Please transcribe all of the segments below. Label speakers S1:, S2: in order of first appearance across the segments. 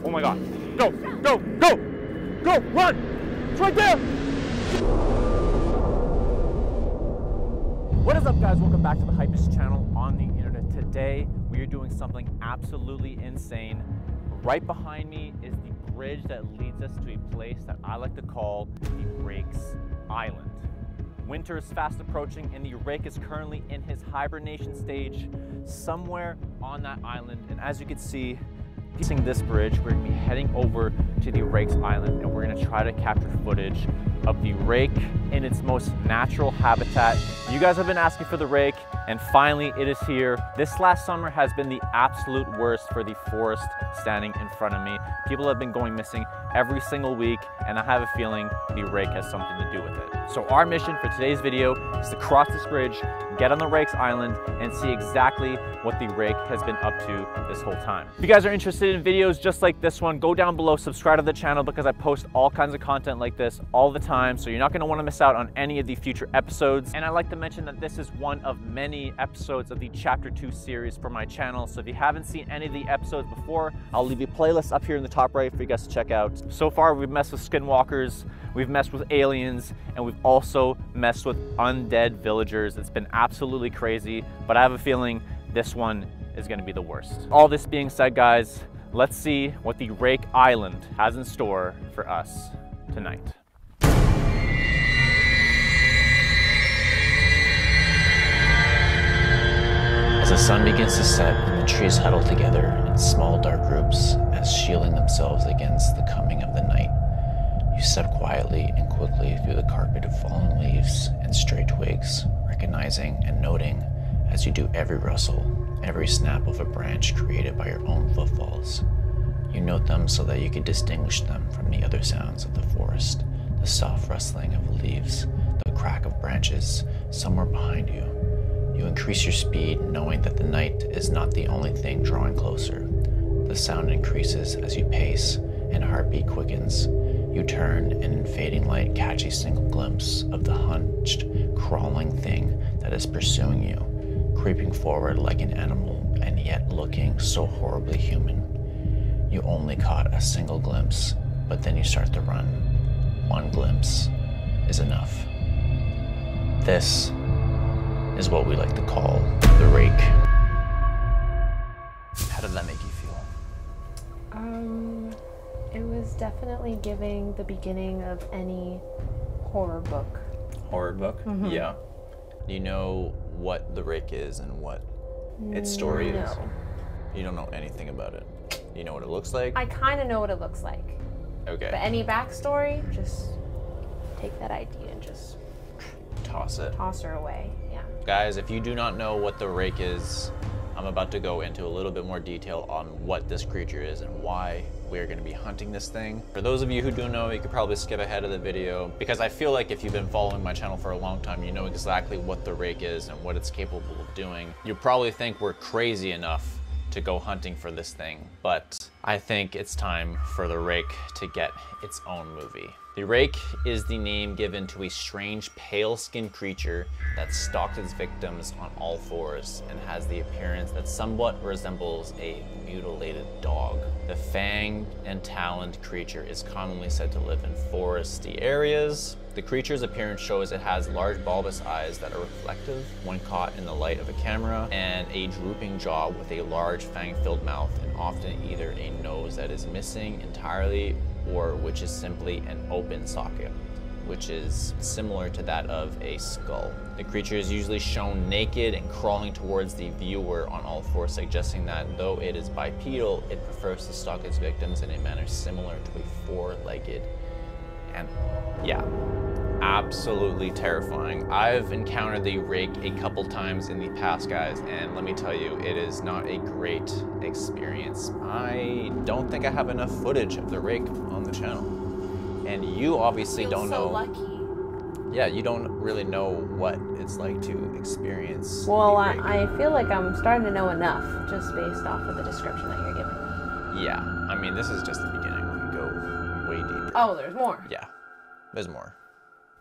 S1: Oh my God. Go, go, go, go, run. It's right there. What is up, guys? Welcome back to the HypeMyke channel on the internet. Today, we are doing something absolutely insane. Right behind me is the bridge that leads us to a place that I like to call the RAKES Island. Winter is fast approaching and the rake is currently in his hibernation stage somewhere on that island. And as you can see, using this bridge, we're gonna be heading over to the RAKES Island and we're gonna try to capture footage of the rake in its most natural habitat. You guys have been asking for the rake and finally it is here. This last summer has been the absolute worst for the forest standing in front of me. People have been going missing every single week and I have a feeling the rake has something to do with it. So our mission for today's video is to cross this bridge, get on the RAKES Island and see exactly what the rake has been up to this whole time. If you guys are interested in videos just like this one, go down below, subscribe to the channel because I post all kinds of content like this all the time, so you're not gonna wanna miss out on any of the future episodes. And I'd like to mention that this is one of many episodes of the Chapter 2 series for my channel, so if you haven't seen any of the episodes before, I'll leave a playlist up here in the top right for you guys to check out. So far, we've messed with skinwalkers, we've messed with aliens, and we've also messed with undead villagers. It's been absolutely crazy, but I have a feeling this one is gonna be the worst. All this being said, guys, let's see what the RAKES Island has in store for us tonight.
S2: As the sun begins to set and the trees huddle together in small dark groups as shielding themselves against the coming of the night, you step quietly and quickly through the carpet of fallen leaves and stray twigs, recognizing and noting as you do every rustle, every snap of a branch created by your own footfalls. You note them so that you can distinguish them from the other sounds of the forest, the soft rustling of leaves, the crack of branches somewhere behind you. You increase your speed, knowing that the night is not the only thing drawing closer. The sound increases as you pace, and heartbeat quickens. You turn, and in fading light catch a single glimpse of the hunched, crawling thing that is pursuing you, creeping forward like an animal, and yet looking so horribly human. You only caught a single glimpse, but then you start to run. One glimpse is enough. This is what we like to call the rake. How did that make you feel?
S3: It was definitely giving the beginning of any horror book.
S2: Horror book?
S3: Mm-hmm.
S2: Yeah. Do you know what the rake is and what its story is?
S3: No.
S2: You don't know anything about it? Do you know what it looks like?
S3: I kind of know what it looks like.
S2: Okay.
S3: But any backstory, just take that idea and just
S2: Toss it.
S3: toss her away. Yeah.
S2: Guys, if you do not know what the rake is, I'm about to go into a little bit more detail on what this creature is and why we're going to be hunting this thing. For those of you who do know, you could probably skip ahead of the video because I feel like if you've been following my channel for a long time, you know exactly what the rake is and what it's capable of doing. You probably think we're crazy enough to go hunting for this thing, but I think it's time for the rake to get its own movie. The rake is the name given to a strange pale-skinned creature that stalks its victims on all fours and has the appearance that somewhat resembles a mutilated dog. The fanged and taloned creature is commonly said to live in foresty areas. The creature's appearance shows it has large bulbous eyes that are reflective when caught in the light of a camera, and a drooping jaw with a large fang-filled mouth, and often either a nose that is missing entirely or which is simply an open socket, which is similar to that of a skull. The creature is usually shown naked and crawling towards the viewer on all fours, suggesting that though it is bipedal, it prefers to stalk its victims in a manner similar to a four-legged animal. Yeah, absolutely terrifying. I've encountered the rake a couple times in the past, guys, and let me tell you, it is not a great experience. I don't think I have enough footage of the rake on the channel. And you obviously don't know.
S3: So lucky.
S2: Yeah, you don't really know what it's like to experience.
S3: Well,
S2: the rake.
S3: I feel like I'm starting to know enough just based off of the description that you're giving.
S2: Yeah, I mean, this is just the beginning. We could go way deeper.
S3: Oh, there's more.
S2: Yeah, there's more.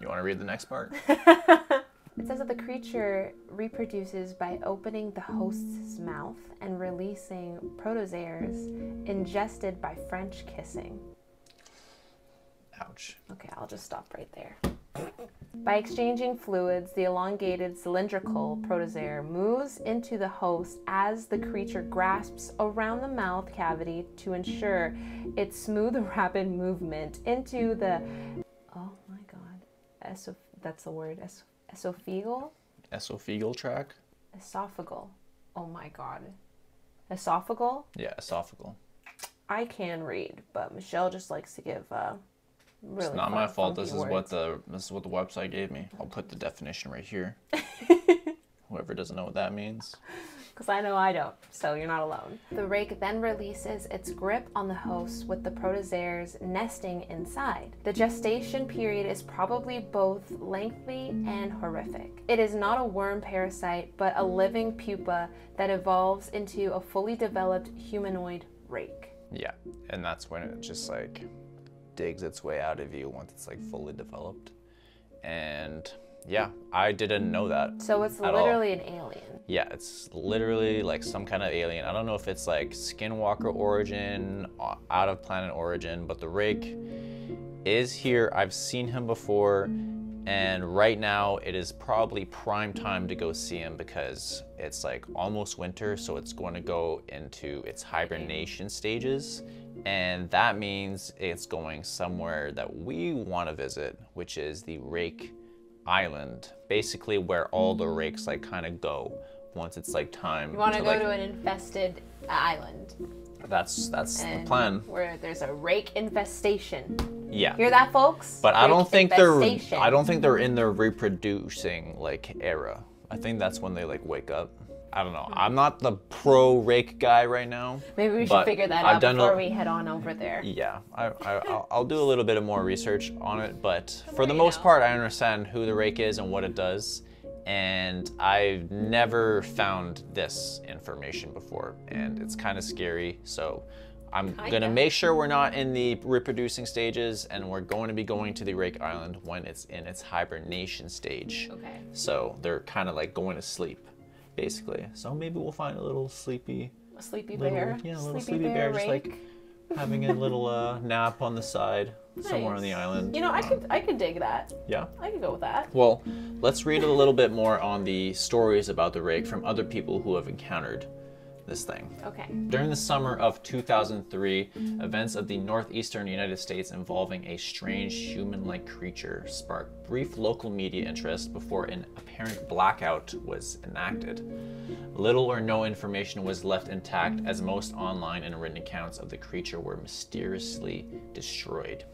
S2: You want to read the next part?
S3: It says that the creature reproduces by opening the host's mouth and releasing protozoaries ingested by French kissing.
S2: Ouch.
S3: Okay, I'll just stop right there. By exchanging fluids, the elongated cylindrical protozoa moves into the host as the creature grasps around the mouth cavity to ensure its smooth, rapid movement into the, oh my god, that's the word, esophageal?
S2: Esophageal tract?
S3: Esophageal. Oh my god. Esophageal?
S2: Yeah, esophageal.
S3: I can read, but Michelle just likes to give really
S2: it's not my fault. This is
S3: words.
S2: what the website gave me. I'll put the definition right here. Whoever doesn't know what that means.
S3: Because I know I don't, so you're not alone. The rake then releases its grip on the host with the protozoaries nesting inside. The gestation period is probably both lengthy and horrific. It is not a worm parasite, but a living pupa that evolves into a fully developed humanoid rake.
S2: Yeah, and that's when it just like digs its way out of you once it's like fully developed. And yeah, I didn't know that.
S3: So it's literally an alien.
S2: Yeah, it's literally like some kind of alien. I don't know if it's like skinwalker origin, out of planet origin, but the rake is here. I've seen him before, and right now it is probably prime time to go see him because it's like almost winter, so it's going to go into its hibernation stages. And that means it's going somewhere that we want to visit, which is the Rake Island, basically where all the rakes like kind of go once it's like time.
S3: You want to go
S2: like,
S3: to an infested island.
S2: That's the plan.
S3: Where there's a rake infestation.
S2: Yeah.
S3: Hear that, folks?
S2: But
S3: rake
S2: I don't think
S3: infestation.
S2: they're in their reproducing like era. I think that's when they like wake up. I don't know. I'm not the pro rake guy right now.
S3: Maybe we should figure that out before we head on over there.
S2: Yeah, I'll do a little bit of more research on it, but for the most part, I understand who the rake is and what it does. And I've never found this information before, and it's kind of scary. So I'm gonna make sure we're not in the reproducing stages, and we're going to be going to the Rake Island when it's in its hibernation stage.
S3: Okay.
S2: So they're kind of like going to sleep, basically. So maybe we'll find a little sleepy...
S3: A sleepy bear?
S2: Yeah, a little sleepy bear just like having a little nap on the side somewhere on the island.
S3: You know, I could dig that.
S2: Yeah?
S3: I could go with that.
S2: Well, let's read a little bit more on the stories about the rake from other people who have encountered this thing.
S3: Okay.
S2: During the summer of 2003, events of the northeastern United States involving a strange human-like creature sparked brief local media interest before an apparent blackout was enacted. Little or no information was left intact, as most online and written accounts of the creature were mysteriously destroyed.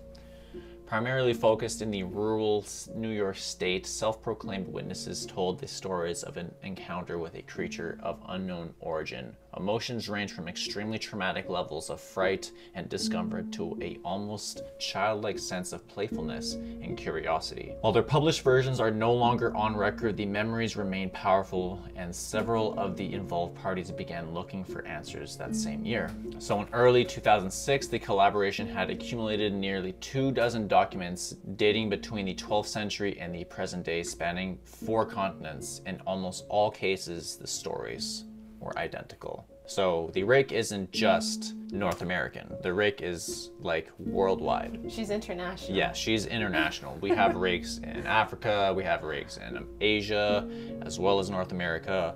S2: Primarily focused in the rural New York State, self-proclaimed witnesses told the stories of an encounter with a creature of unknown origin. Emotions range from extremely traumatic levels of fright and discomfort to a almost childlike sense of playfulness and curiosity. While their published versions are no longer on record, the memories remain powerful, and several of the involved parties began looking for answers that same year. So in early 2006, the collaboration had accumulated nearly 24 documents dating between the 12th century and the present day, spanning 4 continents. In almost all cases, the stories were identical. So the rake isn't just North American. The rake is like worldwide.
S3: She's international.
S2: Yeah, she's international. We have rakes in Africa, we have rakes in Asia, as well as North America.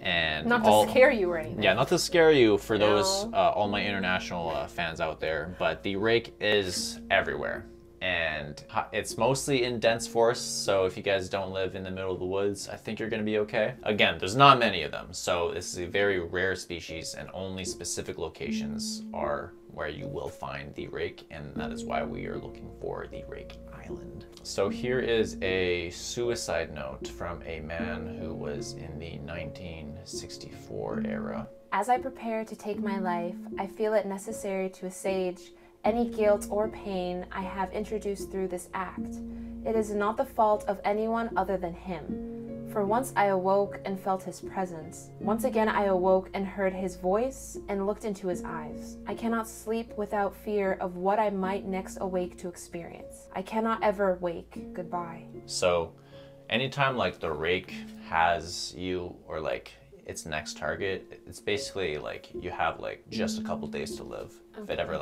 S2: And
S3: not to scare you or anything.
S2: Yeah, not to scare you for those, all my international fans out there, but the rake is everywhere. And it's mostly in dense forests, so if you guys don't live in the middle of the woods, I think you're gonna be okay. Again, there's not many of them, so this is a very rare species, and only specific locations are where you will find the rake, and that is why we are looking for the Rake Island. So here is a suicide note from a man who was in the 1964 era.
S3: As I prepare to take my life, I feel it necessary to assuage any guilt or pain I have introduced through this act. It is not the fault of anyone other than him. For once I awoke and felt his presence. Once again I awoke and heard his voice and looked into his eyes. I cannot sleep without fear of what I might next awake to experience. I cannot ever wake. Goodbye.
S2: So anytime like the rake has you, or like its next target, it's basically like you have like just a couple days to live if it ever like